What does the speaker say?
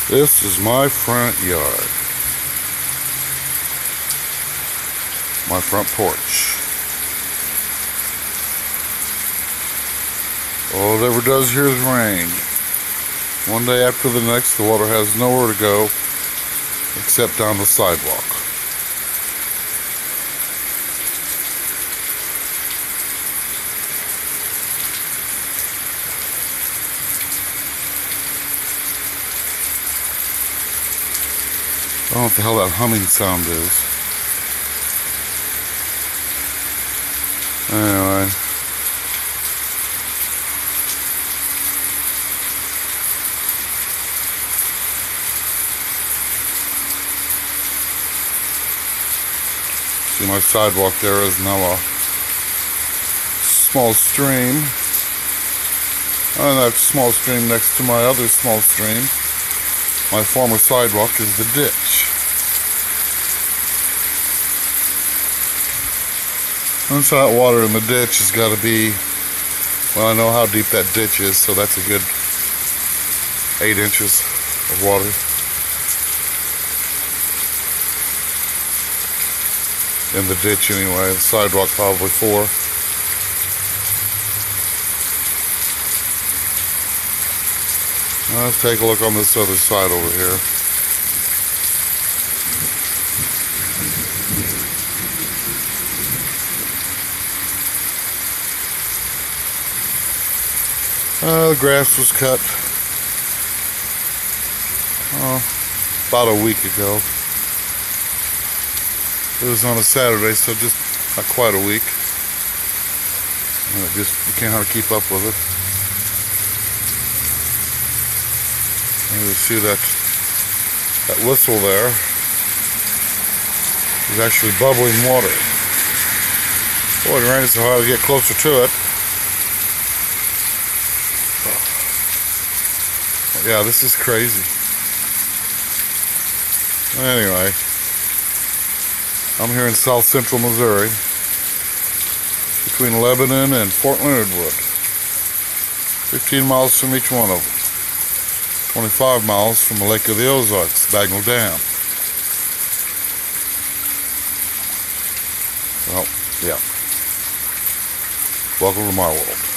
This is my front yard. My front porch. All it ever does here is rain. One day after the next, the water has nowhere to go except down the sidewalk. I don't know what the hell that humming sound is. Anyway. See, my sidewalk there is now a small stream. And that small stream next to my other small stream, my former sidewalk, is the ditch. And so that water in the ditch has got to be, well, I know how deep that ditch is, so that's a good 8 inches of water. In the ditch anyway, the sidewalk probably 4. Let's take a look on this other side over here. The grass was cut about a week ago. It was on a Saturday, so just not quite a week. And you can't hardly keep up with it. And you see that whistle there is actually bubbling water. Boy, it rains so hard to get closer to it. Yeah, this is crazy. Anyway, I'm here in south central Missouri, between Lebanon and Fort Leonard Wood. 15 miles from each one of them. 25 miles from the Lake of the Ozarks, Bagnell Dam. Well, yeah. Welcome to my world.